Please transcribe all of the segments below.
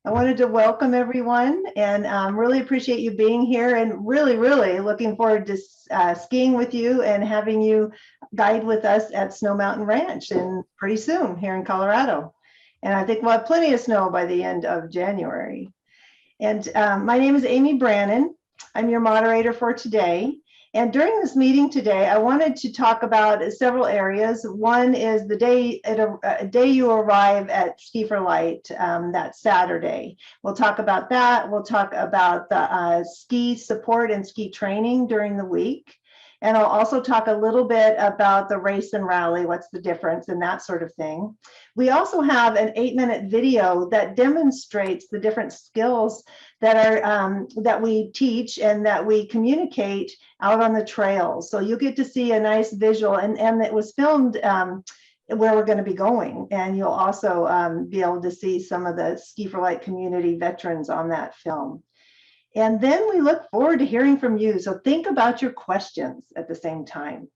I wanted to welcome everyone and really appreciate you being here, and really looking forward to skiing with you and having you guide with us at Snow Mountain Ranch and pretty soon here in Colorado. And I think we'll have plenty of snow by the end of January. And my name is Amy Brannon. I'm your moderator for today. And during this meeting today, I wanted to talk about several areas. One is the day you arrive at Ski for Light, that Saturday. We'll talk about that. We'll talk about the ski support and ski training during the week. And I'll also talk a little bit about the race and rally, what's the difference and that sort of thing. We also have an 8-minute video that demonstrates the different skills that are that we teach and that we communicate out on the trails. So you'll get to see a nice visual, and it was filmed where we're going to be going. And you'll also be able to see some of the Ski for Light community veterans on that film. And then we look forward to hearing from you. So think about your questions at the same time.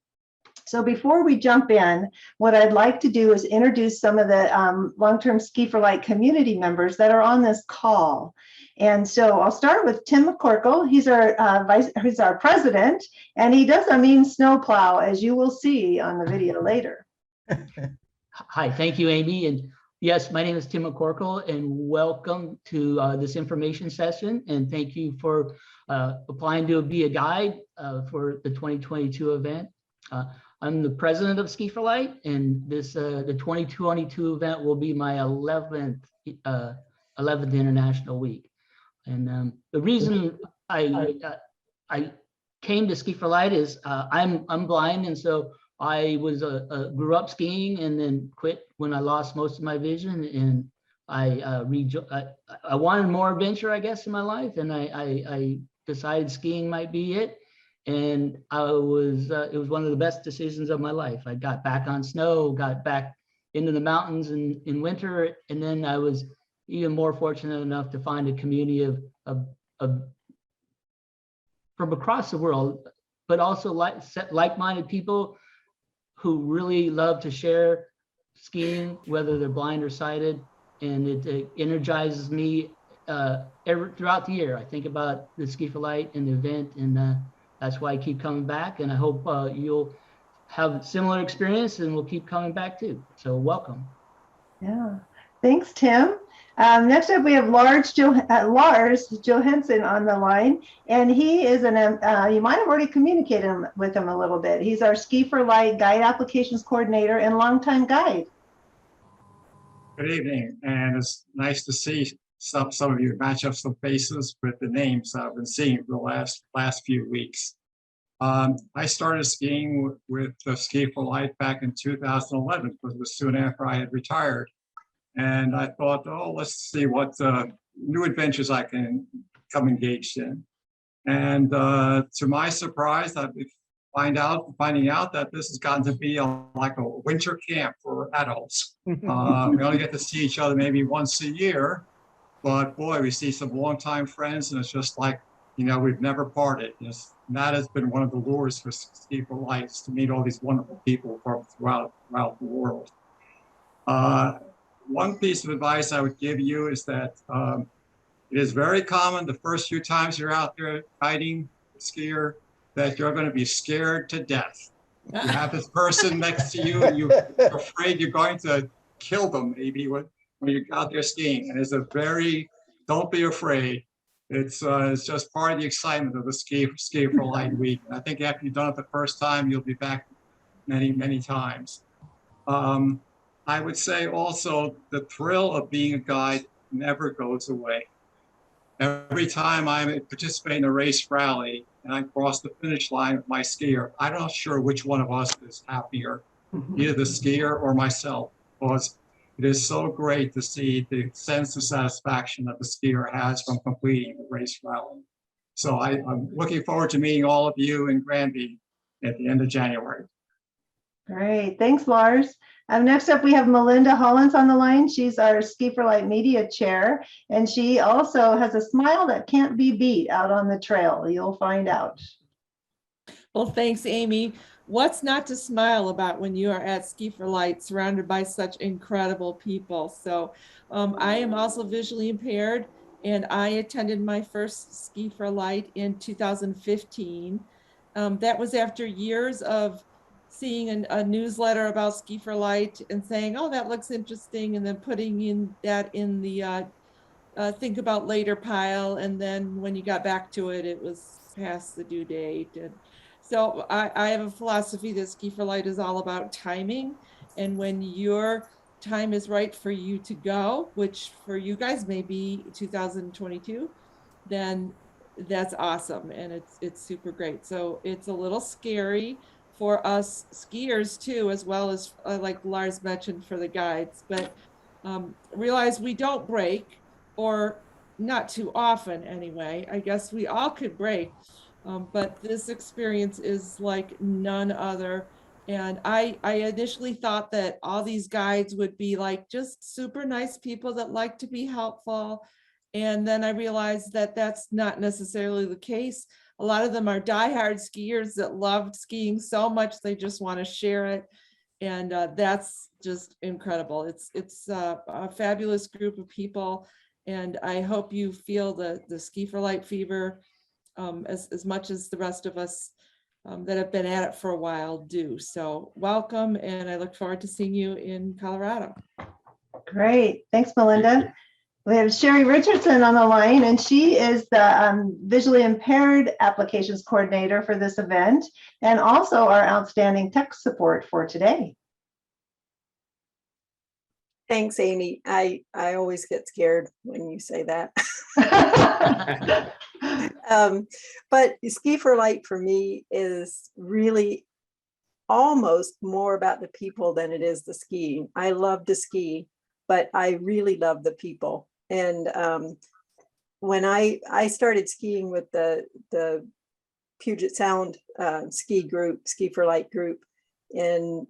So before we jump in, what I'd like to do is introduce some of the long-term Ski for Light community members that are on this call. And so I'll start with Tim McCorkle. He's our president, and he does a mean snowplow, as you will see on the video later. Hi, thank you, Amy. And yes, my name is Tim McCorkle, and welcome to this information session. And thank you for applying to be a guide for the 2022 event. I'm the president of Ski for Light, and this the 2022 event will be my 11th international week. And the reason I came to Ski for Light is I'm blind, and so I was grew up skiing and then quit when I lost most of my vision, and I wanted more adventure, I guess, in my life, and I decided skiing might be it. And it was one of the best decisions of my life. I got back on snow, got back into the mountains in winter, and then I was even more fortunate enough to find a community of from across the world, but also like-minded people who really love to share skiing, whether they're blind or sighted, and it energizes me throughout the year. I think about the Ski for Light and the event, and that's why I keep coming back, and I hope you'll have a similar experience and we'll keep coming back too. So welcome. Yeah, thanks, Tim. Next up, we have Lars Johansson on the line, and he is you might have already communicated with him a little bit. He's our Ski for Light Guide Applications Coordinator and longtime guide. Good evening, and it's nice to see some of you match up some faces with the names I've been seeing for the last few weeks. I started skiing with Ski for Light back in 2011, because it was soon after I had retired. And I thought, oh, let's see what new adventures I can come engaged in. And to my surprise, I've been finding out that this has gotten to be like a winter camp for adults. We only get to see each other maybe once a year, but boy, we see some longtime friends, and it's just like, you know, we've never parted. And that has been one of the lures for Ski for Light, to meet all these wonderful people from throughout the world. One piece of advice I would give you is that it is very common the first few times you're out there guiding a skier that you're going to be scared to death. You have this person next to you, and you're afraid you're going to kill them maybe when you're out there skiing. And don't be afraid. It's just part of the excitement of the Ski for Light week. And I think after you've done it the first time, you'll be back many times. I would say also the thrill of being a guide never goes away. Every time I participate in a race rally and I cross the finish line with my skier, I'm not sure which one of us is happier, either the skier or myself, because it is so great to see the sense of satisfaction that the skier has from completing the race rally. So I'm looking forward to meeting all of you in Granby at the end of January. Great, thanks, Lars. Next up, we have Melinda Hollins on the line. She's our Ski for Light Media Chair, and she also has a smile that can't be beat out on the trail. You'll find out. Well, thanks, Amy. What's not to smile about when you are at Ski for Light, surrounded by such incredible people? So I am also visually impaired, and I attended my first Ski for Light in 2015. That was after years of seeing a newsletter about Ski for Light and saying, oh, that looks interesting, and then putting in that in the think about later pile. And then when you got back to it, it was past the due date. And so I have a philosophy that Ski for Light is all about timing. And when your time is right for you to go, which for you guys may be 2022, then that's awesome. And it's super great. So it's a little scary for us skiers too, as well as like Lars mentioned for the guides, but realize we don't break, or not too often anyway. I guess we all could break, but this experience is like none other. And I initially thought that all these guides would be like just super nice people that like to be helpful. And then I realized that that's not necessarily the case. A lot of them are diehard skiers that loved skiing so much they just want to share it. And that's just incredible. It's a fabulous group of people. And I hope you feel the Ski for Light fever as much as the rest of us that have been at it for a while do. So welcome, and I look forward to seeing you in Colorado. Great. Thanks, Melinda. We have Sherry Richardson on the line, and she is the visually impaired applications coordinator for this event, and also our outstanding tech support for today. Thanks, Amy. I always get scared when you say that. But Ski for Light for me is really almost more about the people than it is the skiing. I love to ski, but I really love the people. And when I started skiing with the Puget Sound ski for Light group in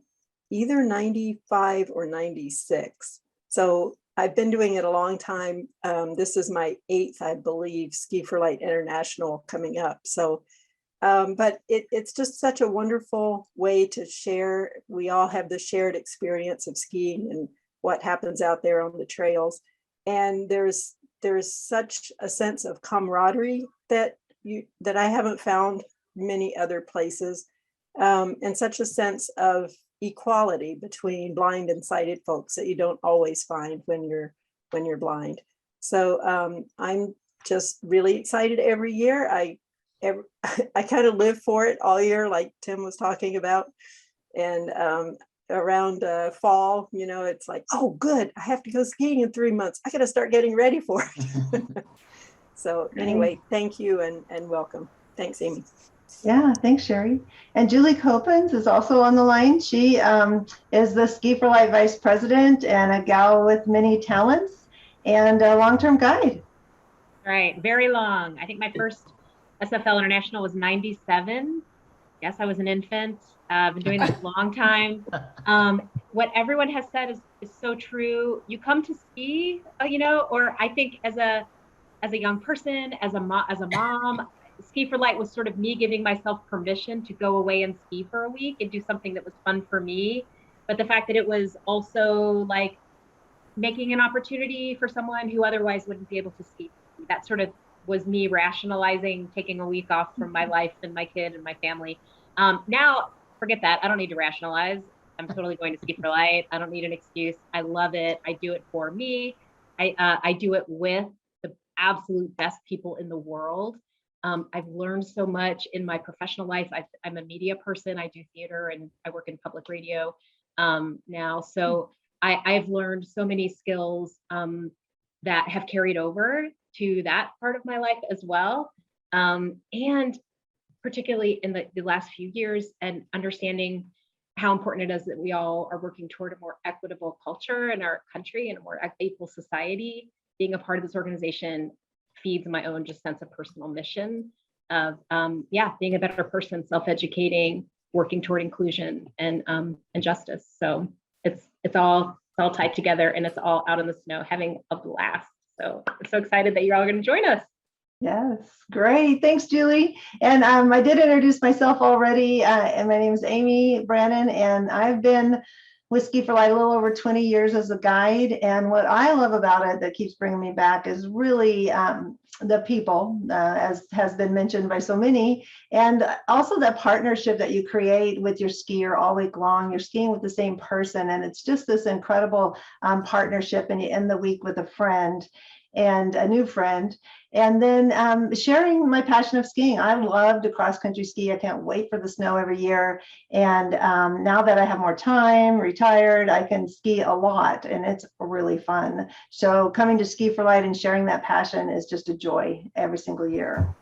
either 95 or 96. So I've been doing it a long time. This is my 8th, I believe, Ski for Light International coming up. So, but it's just such a wonderful way to share. We all have the shared experience of skiing and what happens out there on the trails. And there's such a sense of camaraderie that I haven't found many other places, and such a sense of equality between blind and sighted folks that you don't always find when you're blind. So I'm just really excited every year. I kind of live for it all year, like Tim was talking about. And around fall, it's like, oh, good, I have to go skiing in 3 months. I got to start getting ready for it. So anyway, thank you and welcome. Thanks, Amy. Yeah, thanks, Sherry. And Julie Copens is also on the line. She is the Ski for Light Vice President and a gal with many talents and a long-term guide. Right, very long. I think my first SFL International was 97. Yes, I was an infant. I've been doing this a long time. What everyone has said is so true. You come to ski, or I think as a young person, as a mom, Ski for Light was sort of me giving myself permission to go away and ski for a week and do something that was fun for me. But the fact that it was also like making an opportunity for someone who otherwise wouldn't be able to ski, that sort of was me rationalizing taking a week off from my life and my kid and my family. Now, forget that. I don't need to rationalize. I'm totally going to Ski for Light. I don't need an excuse. I love it. I do it for me. I do it with the absolute best people in the world. I've learned so much in my professional life. I'm a media person. I do theater and I work in public radio now. So I've learned so many skills that have carried over to that part of my life as well. And particularly in the last few years, and understanding how important it is that we all are working toward a more equitable culture in our country and a more equal society. Being a part of this organization feeds my own just sense of personal mission of being a better person, self-educating, working toward inclusion and justice. So it's all tied together, and it's all out in the snow, having a blast. So I'm so excited that you're all going to join us. Yes, great. Thanks, Julie. And I did introduce myself already. And my name is Amy Brannon, and I've been with Ski for Light a little over 20 years as a guide. And what I love about it that keeps bringing me back is really the people, as has been mentioned by so many, and also that partnership that you create with your skier all week long. You're skiing with the same person, and it's just this incredible partnership, and you end the week with a friend and a new friend. And then sharing my passion of skiing. I love to cross country ski. I can't wait for the snow every year. And now that I have more time, retired, I can ski a lot, and it's really fun. So coming to Ski for Light and sharing that passion is just a joy every single year.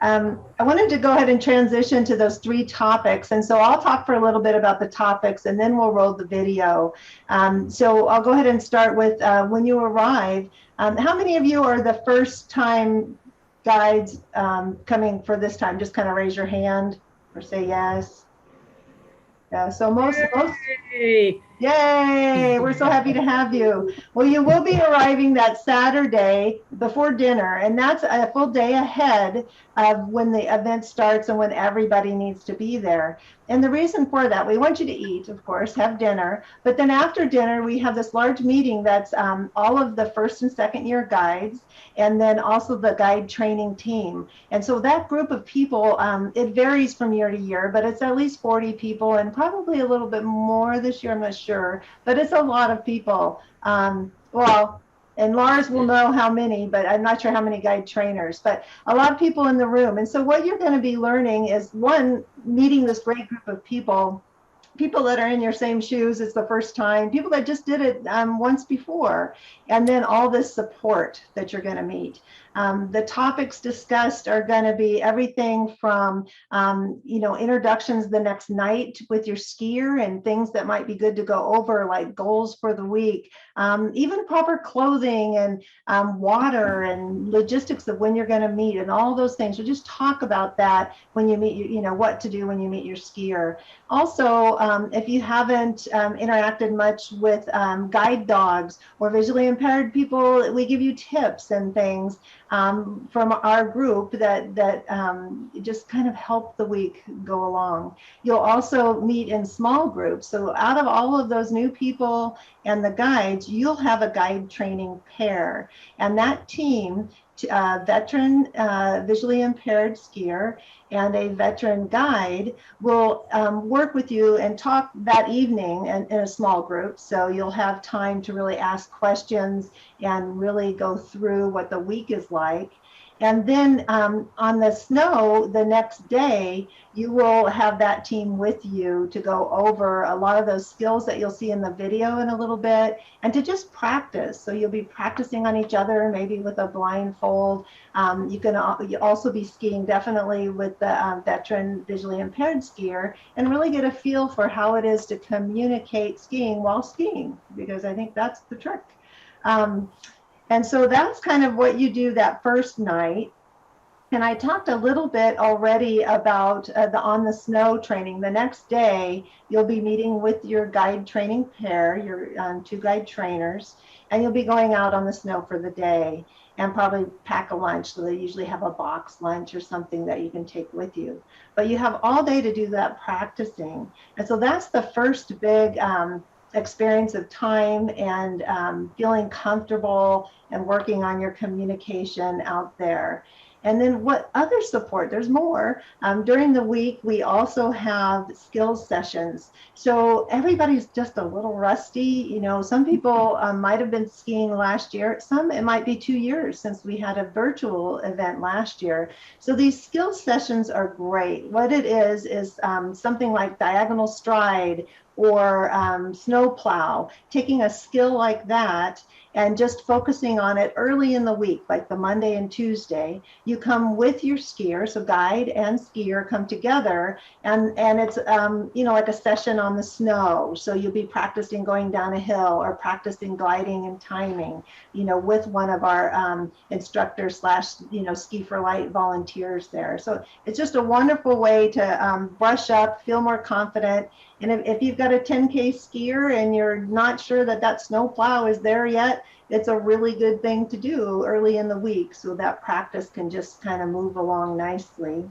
I wanted to go ahead and transition to those 3 topics. And so I'll talk for a little bit about the topics, and then we'll roll the video. So I'll go ahead and start with when you arrive. How many of you are the first time guides coming for this time? Just kind of raise your hand or say yes. Yeah, so most, yay, we're so happy to have you. Well, you will be arriving that Saturday before dinner, and that's a full day ahead of when the event starts and when everybody needs to be there. And the reason for that, we want you to eat, of course, have dinner, but then after dinner, we have this large meeting that's all of the 1st and 2nd year guides, and then also the guide training team. And so that group of people, it varies from year to year, but it's at least 40 people, and probably a little bit more this year, I'm not sure, but it's a lot of people. Well, and Lars will know how many, but I'm not sure how many guide trainers, but a lot of people in the room. And so what you're going to be learning is, one, meeting this great group of people that are in your same shoes. It's the first time, people that just did it once before, and then all this support that you're going to meet. The topics discussed are going to be everything from, introductions the next night with your skier and things that might be good to go over, like goals for the week, even proper clothing and water and logistics of when you're going to meet and all those things. We'll just talk about that when you meet, what to do when you meet your skier. Also, if you haven't interacted much with guide dogs or visually impaired people, we give you tips and things from our group that just kind of help the week go along. You'll also meet in small groups. So out of all of those new people and the guides, you'll have a guide training pair. And that team, veteran visually impaired skier and a veteran guide, will work with you and talk that evening in a small group. So you'll have time to really ask questions and really go through what the week is like. And then on the snow the next day, you will have that team with you to go over a lot of those skills that you'll see in the video in a little bit, and to just practice. So you'll be practicing on each other, maybe with a blindfold. You can also be skiing definitely with the veteran visually impaired skier, and really get a feel for how it is to communicate skiing while skiing, because I think that's the trick. And so that's kind of what you do that first night. And I talked a little bit already about the on the snow training. The next day, you'll be meeting with your guide training pair, your 2 guide trainers, and you'll be going out on the snow for the day, and probably pack a lunch. So they usually have a box lunch or something that you can take with you. But you have all day to do that practicing. And so that's the first big experience of time and feeling comfortable and working on your communication out there. And then what other support? There's more. During the week, we also have skills sessions. So everybody's just a little rusty. Some people might have been skiing last year. Some, it might be 2 years since we had a virtual event last year. So these skills sessions are great. What it is something like diagonal stride or snow plow, taking a skill like that and just focusing on it early in the week, like the Monday and Tuesday. You come with your skier, so guide and skier come together, and it's like a session on the snow. So you'll be practicing going down a hill or practicing gliding and timing, with one of our instructors / Ski for Light volunteers there. So it's just a wonderful way to brush up, feel more confident. And if you've got a 10K skier and you're not sure that snow plow is there yet, it's a really good thing to do early in the week so that practice can just kind of move along nicely.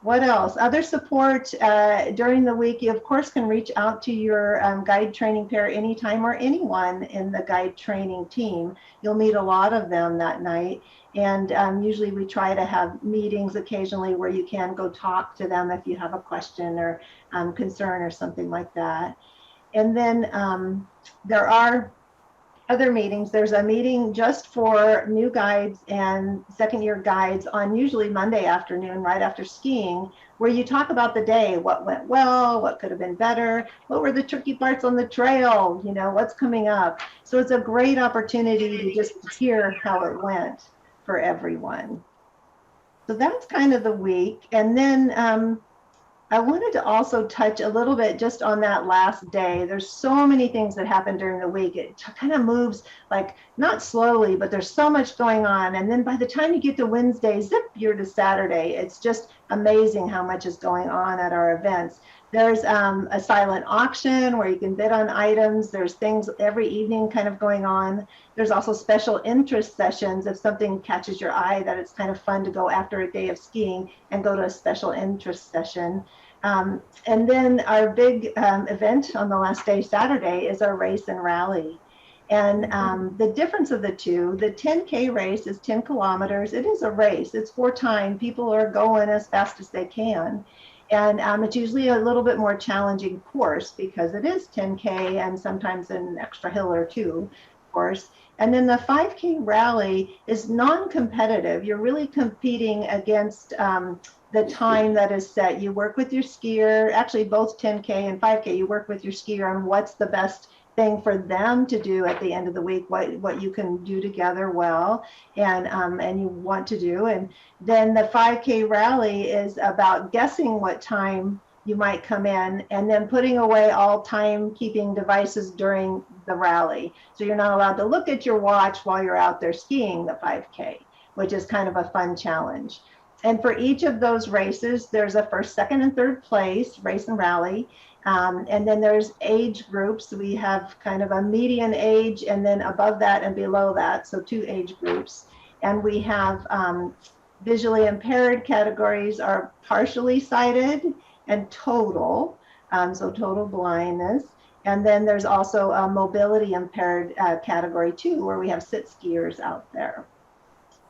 What else? Other support during the week, you of course can reach out to your guide training pair anytime, or anyone in the guide training team. You'll meet a lot of them that night. And usually we try to have meetings occasionally where you can go talk to them if you have a question or concern or something like that. And then there are other meetings. There's a meeting just for new guides and second year guides on usually Monday afternoon, right after skiing, where you talk about the day, what went well, what could have been better, what were the tricky parts on the trail, you know, what's coming up. So it's a great opportunity to just hear how it went for everyone. So that's kind of the week. And then I wanted to also touch a little bit just on that last day. There's so many things that happen during the week. It kind of moves like not slowly, but there's so much going on. And then by the time you get to Wednesday, zip, you're to Saturday. It's just amazing how much is going on at our events. There's a silent auction where you can bid on items. There's things every evening kind of going on. There's also special interest sessions. If something catches your eye that it's kind of fun to go after a day of skiing and go to a special interest session. And then our big event on the last day, Saturday, is our race and rally. And the difference of the two, the 10K race is 10 kilometers. It is a race. It's for time. People are going as fast as they can. And it's usually a little bit more challenging course because it is 10K and sometimes an extra hill or two, of course. And then the 5K rally is non-competitive. You're really competing against the time that is set. You work with your skier, actually both 10K and 5K, you work with your skier on what's the best thing for them to do at the end of the week, what you can do together well and you want to do. And then the 5K rally is about guessing what time you might come in and then putting away all timekeeping devices during the rally. So you're not allowed to look at your watch while you're out there skiing the 5K, which is kind of a fun challenge. And for each of those races, there's a first, second, and third place, race and rally. And then there's age groups. We have kind of a median age and then above that and below that, so 2 age groups. And we have visually impaired categories are partially sighted and total, so total blindness. And then there's also a mobility impaired category too, where we have sit skiers out there.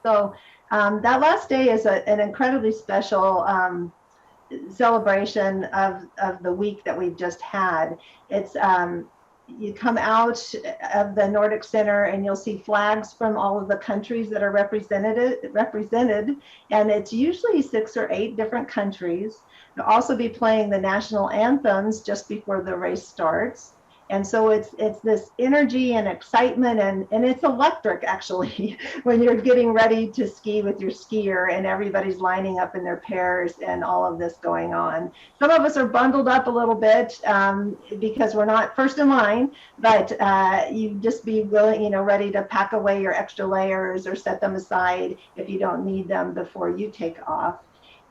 So that last day is an incredibly special celebration of the week that we've just had. It's you come out of the Nordic Center and you'll see flags from all of the countries that are represented, and it's usually 6 or 8 different countries. They'll also be playing the national anthems just before the race starts. And so it's this energy and excitement, and it's electric actually when you're getting ready to ski with your skier and everybody's lining up in their pairs and all of this going on. Some of us are bundled up a little bit because we're not first in line, but you just be willing, you know, ready to pack away your extra layers or set them aside if you don't need them before you take off.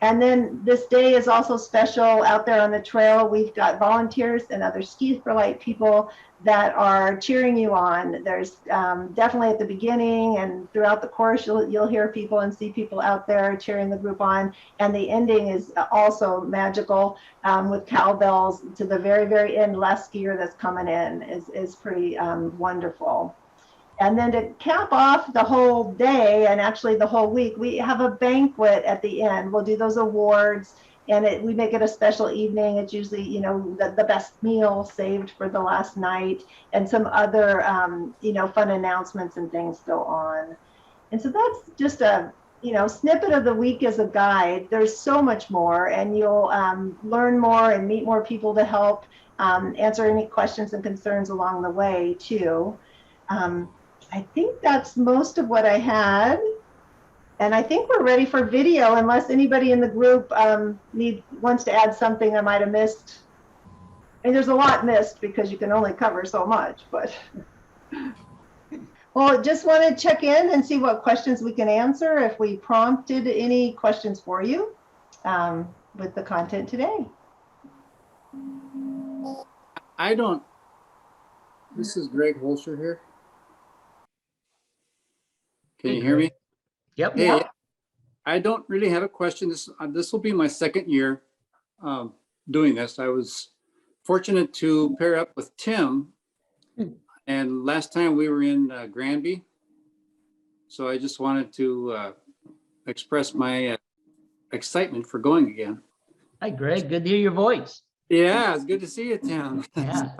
And then this day is also special out there on the trail. We've got volunteers and other Ski for Light people that are cheering you on. There's definitely at the beginning and throughout the course, you'll hear people and see people out there cheering the group on. And the ending is also magical with cowbells to the very, very end. Last skier that's coming in is pretty wonderful. And then to cap off the whole day and actually the whole week, we have a banquet at the end. We'll do those awards and we make it a special evening. It's usually, you know, the best meal saved for the last night and some other, you know, fun announcements and things go on. And so that's just a, you know, snippet of the week as a guide. There's so much more and you'll learn more and meet more people to help answer any questions and concerns along the way too. I think that's most of what I had. And I think we're ready for video unless anybody in the group wants to add something I might have missed. And there's a lot missed because you can only cover so much, but. Well, just want to check in and see what questions we can answer if we prompted any questions for you with the content today. This is Greg Holscher here. Can you hear me? Yep. Hey, Yep. I don't really have a question. This will be my second year doing this. I was fortunate to pair up with Tim, and last time we were in Granby. So I just wanted to express my excitement for going again. Hi, Greg. Good to hear your voice. Yeah, it's good to see you, Tim. Yeah.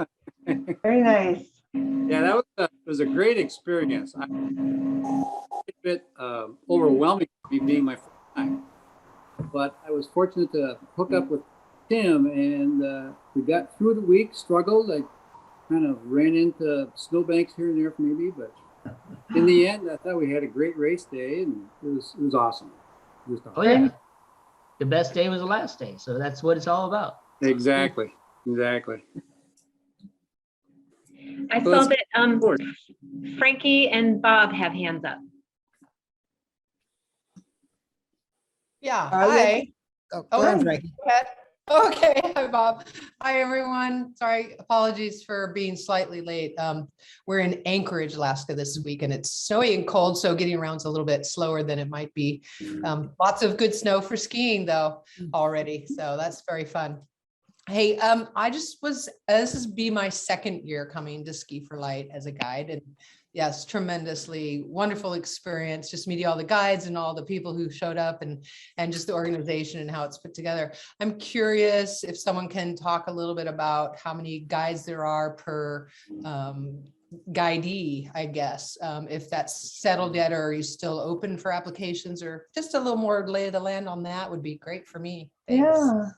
Very nice. Yeah, that was a great experience. A bit overwhelming for me being my first time, but I was fortunate to hook up with Tim, and we got through the week. Struggled. I kind of ran into snowbanks here and there maybe, but in the end, I thought we had a great race day, and it was awesome. It was awesome. Oh yeah. The best day was the last day, so that's what it's all about. Exactly. I saw that Frankie and Bob have hands up. Yeah, Yeah. hi. Go Oh, ahead, Frankie. Go ahead. Okay, hi, Bob. Hi, everyone. Sorry, apologies for being slightly late. We're in Anchorage, Alaska this week, and it's snowy and cold, so getting around's a little bit slower than it might be. Lots of good snow for skiing, though, already, so that's very fun. Hey, I just was, this is be my second year coming to Ski for Light as a guide, and yes, tremendously wonderful experience, just meeting all the guides and all the people who showed up, and just the organization and how it's put together. I'm curious if someone can talk a little bit about how many guides there are per guidee, I guess, if that's settled yet, or are you still open for applications, or just a little more lay of the land on that would be great for me. Thanks. Yeah.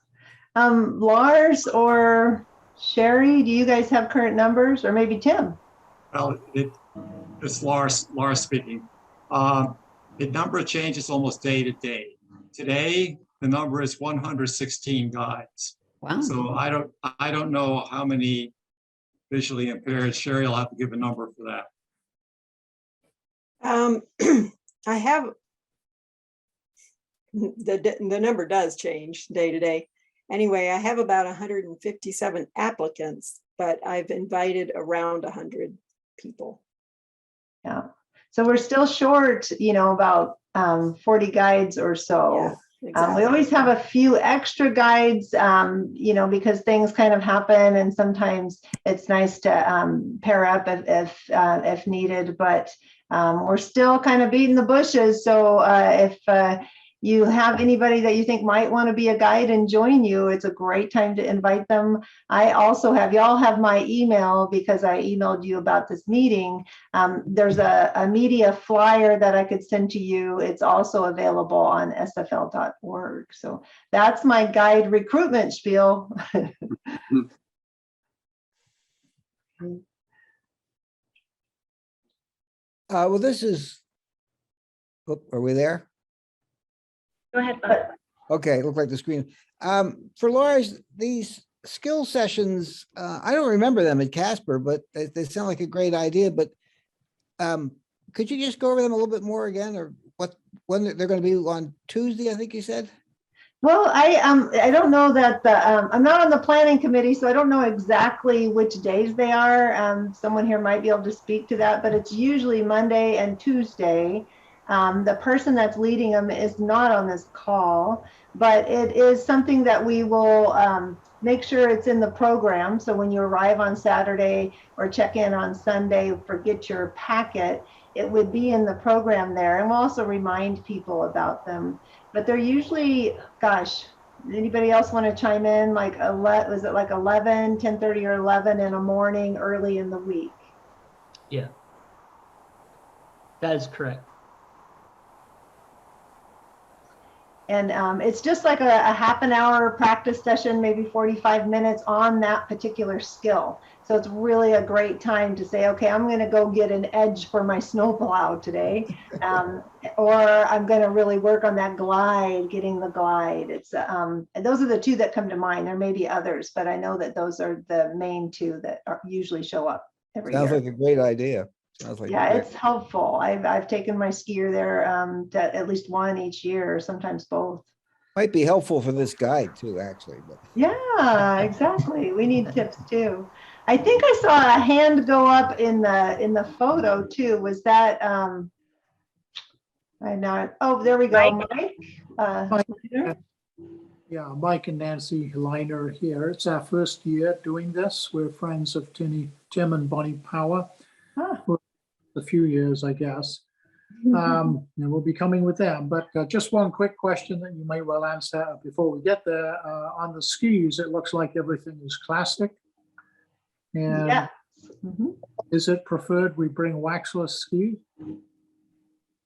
Lars or Sherry, do you guys have current numbers, or maybe Tim? Well, it's Lars speaking. The number changes almost day to day. Today, the number is 116 guides. Wow. So I don't know how many visually impaired. Sherry will have to give a number for that. I have, the number does change day to day. Anyway, I have about 157 applicants, but I've invited around 100 people. Yeah. So we're still short, about 40 guides or so. Yeah, exactly. We always have a few extra guides, because things kind of happen, and sometimes it's nice to pair up if needed, but we're still kind of beating the bushes. So if you have anybody that you think might want to be a guide and join you, it's a great time to invite them. I also have, y'all have my email because I emailed you about this meeting. There's a media flyer that I could send to you. It's also available on sfl.org. So that's my guide recruitment spiel. Well, this is, are we there? Go ahead, Bob. Okay, look like the screen. For Lars, these skill sessions, I don't remember them at Casper, but they sound like a great idea. But could you just go over them a little bit more again, or when they're going to be on Tuesday? I think you said. Well, I don't know that I'm not on the planning committee, so I don't know exactly which days they are. Someone here might be able to speak to that, but it's usually Monday and Tuesday. The person that's leading them is not on this call, but it is something that we will make sure it's in the program. So when you arrive on Saturday or check in on Sunday, forget your packet, it would be in the program there. And we'll also remind people about them. But they're usually, gosh, anybody else want to chime in? Like, was it like 11, 10:30 or 11 in the morning, early in the week? Yeah. That is correct. And it's just like a half an hour practice session, maybe 45 minutes on that particular skill. So it's really a great time to say, okay, I'm going to go get an edge for my snowplow today. Or I'm going to really work on that glide, getting the glide. It's and those are the two that come to mind. There may be others, but I know that those are the main two that usually show up every Sounds year. like a great idea. Sounds like Yeah, it's helpful. I've taken my skier there at least one each year, or sometimes both. might be helpful for this guide too, actually. But Yeah, exactly. We need tips too. I think I saw a hand go up in the photo too. Was that I know. Oh, there we go. Mike. Mike. Leader. Yeah, Mike and Nancy Liner here. It's our first year doing this. We're friends of Tim and Bonnie Power Ah. for a few years, I guess. And we'll be coming with them. But just one quick question that you may well answer before we get there. On the skis, it looks like everything is classic. And Yeah. Mhm. is it preferred we bring waxless skis?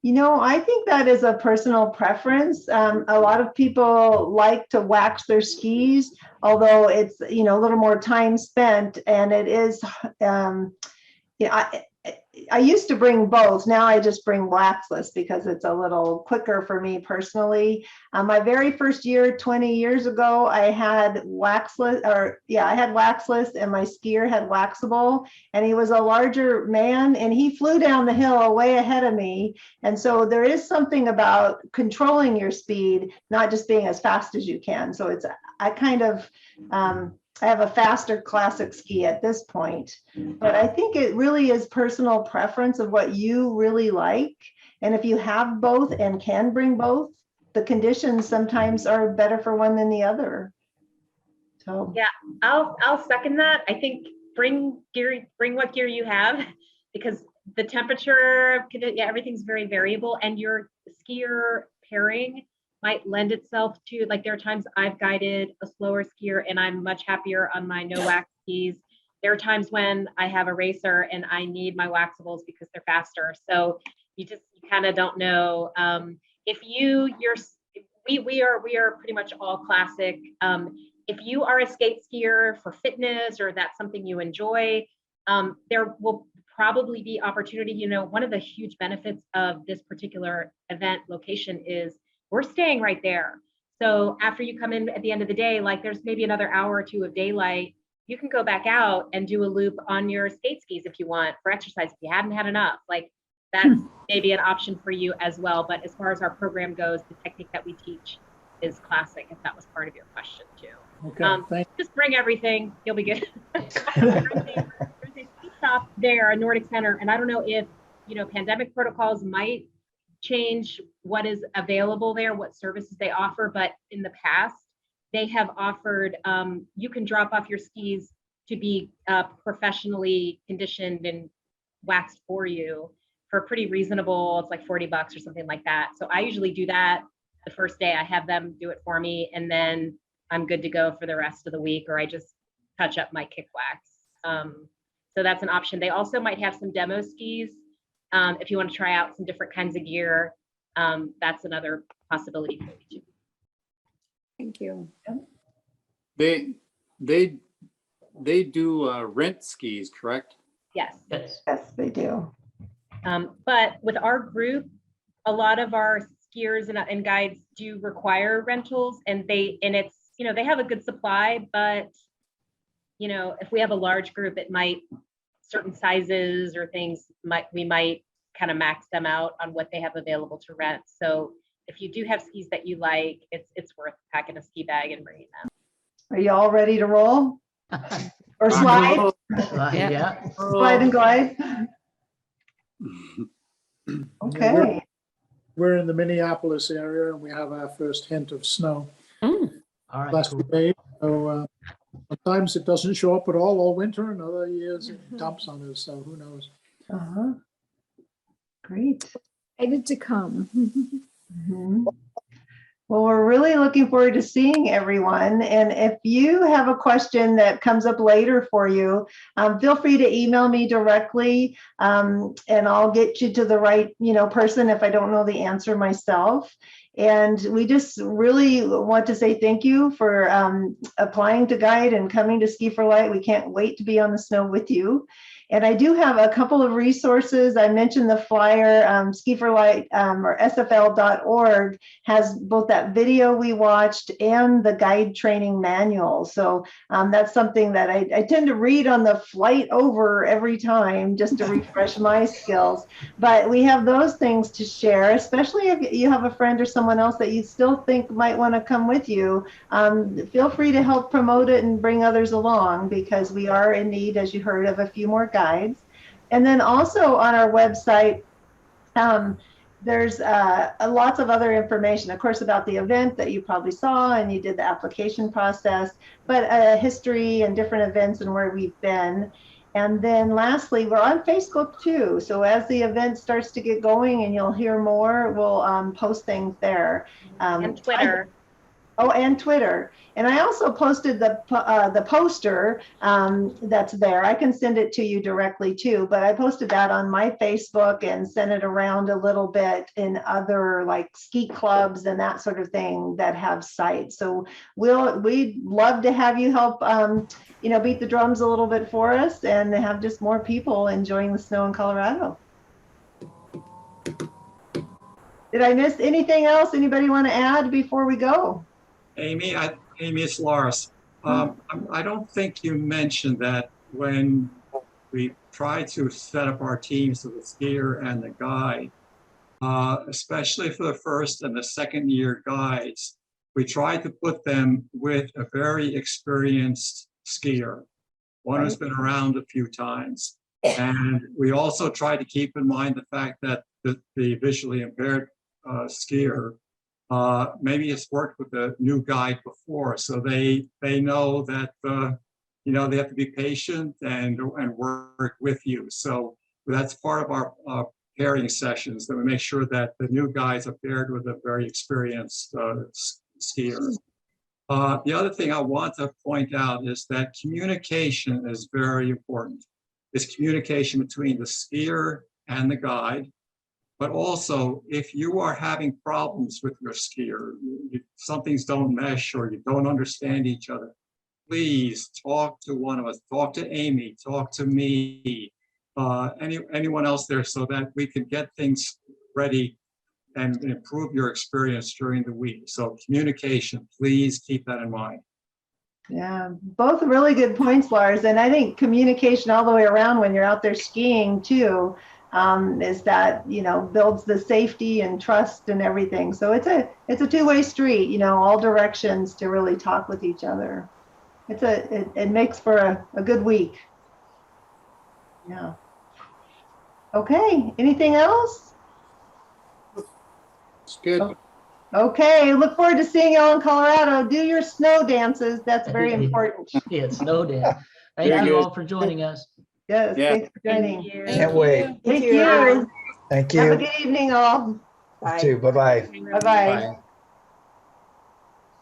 You know, I think that is a personal preference. A lot of people like to wax their skis, although it's, you know, a little more time spent, and it is, I used to bring both. Now I just bring waxless because it's a little quicker for me personally. My very first year, 20 years ago, I had waxless, I had waxless, and my skier had waxable, and he was a larger man, and he flew down the hill way ahead of me. And so there is something about controlling your speed, not just being as fast as you can. So it's, I kind of, I have a faster classic ski at this point, but I think it really is personal preference of what you really like. And if you have both and can bring both, the conditions sometimes are better for one than the other. So yeah, I'll second that. I think bring what gear you have, because the temperature, everything's very variable, and your skier pairing might lend itself to, like, there are times I've guided a slower skier and I'm much happier on my no wax skis. There are times when I have a racer and I need my waxables because they're faster. So you kind of don't know. If we are pretty much all classic. If you are a skate skier for fitness, or that's something you enjoy, there will probably be opportunity. You know, one of the huge benefits of this particular event location is we're staying right there. So after you come in at the end of the day, like there's maybe another hour or two of daylight, you can go back out and do a loop on your skate skis if you want for exercise, if you hadn't had enough. Like that's maybe an option for you as well. But as far as our program goes, the technique that we teach is classic, if that was part of your question too. Okay, just bring everything, you'll be good. There's a ski shop there, a Nordic Center, and I don't know if, you know, pandemic protocols might change what is available there, what services they offer, but in the past they have offered, you can drop off your skis to be professionally conditioned and waxed for you for pretty reasonable, it's like $40 or something like that. So I usually do that the first day. I have them do it for me, and then I'm good to go for the rest of the week, or I just touch up my kick wax. So that's an option. They also might have some demo skis. If you want to try out some different kinds of gear, that's another possibility for you too. Thank you. They do rent skis, correct? Yes. Yes. yes, they do. But with our group, a lot of our skiers and guides do require rentals, and it's, you know, they have a good supply, but you know, if we have a large group, it might, certain sizes or things we might kind of max them out on what they have available to rent. So if you do have skis that you like, it's worth packing a ski bag and bringing them. Are you all ready to roll or slide? Yeah. Slide and glide. Okay. we're in the Minneapolis area, and we have our first hint of snow. All right. Last Cool. day, so sometimes it doesn't show up at all winter, and other years it dumps on us. So who knows? Great. Excited to come. Mhm. Well, we're really looking forward to seeing everyone. And if you have a question that comes up later for you, feel free to email me directly, and I'll get you to the right, person if I don't know the answer myself. And we just really want to say thank you for applying to guide and coming to Ski for Light. We can't wait to be on the snow with you. And I do have a couple of resources. I mentioned the flyer, Ski for Light, or SFL.org has both that video we watched and the guide training manual. So that's something that I tend to read on the flight over every time just to refresh my skills. But we have those things to share, especially if you have a friend or someone else that you still think might want to come with you. Feel free to help promote it and bring others along, because we are in need, as you heard, of a few more guides. And then also on our website, there's lots of other information, of course, about the event that you probably saw and you did the application process, but history and different events and where we've been. And then lastly, we're on Facebook too. So as the event starts to get going and you'll hear more, we'll post things there. And Twitter. And Twitter. And I also posted the poster that's there. I can send it to you directly too, but I posted that on my Facebook and sent it around a little bit in other like ski clubs and that sort of thing that have sites. So we'd love to have you help, beat the drums a little bit for us and have just more people enjoying the snow in Colorado. Did I miss anything else? Anybody want to add before we go? Amy, it's Lars. I don't think you mentioned that when we tried to set up our teams of the skier and the guide, especially for the first and the second year guides, we tried to put them with a very experienced skier, one who's been around a few times. And we also tried to keep in mind the fact that the visually impaired skier maybe has worked with a new guide before, so they know that they have to be patient and work with you. So that's part of our pairing sessions, that we make sure that the new guides are paired with a very experienced skier. The other thing I want to point out is that communication is very important. It's communication between the skier and the guide. But also, if you are having problems with your skier, some things don't mesh or you don't understand each other, please talk to one of us, talk to Amy, talk to me, anyone else there, so that we can get things ready and improve your experience during the week. So communication, please keep that in mind. Yeah, both really good points, Lars. And I think communication all the way around when you're out there skiing too, is that, builds the safety and trust and everything. So it's a two-way street, all directions to really talk with each other. It makes for a good week. Yeah. Okay, anything else? It's good. Okay, look forward to seeing y'all in Colorado. Do your snow dances. That's very important. Yeah, snow dance. Thank Very you good. all for joining us. Yes, Yeah. thanks for joining. Can't wait. Thank you. Thank Have a you. good evening, all. Bye. You too. Bye-bye. Bye-bye. Bye.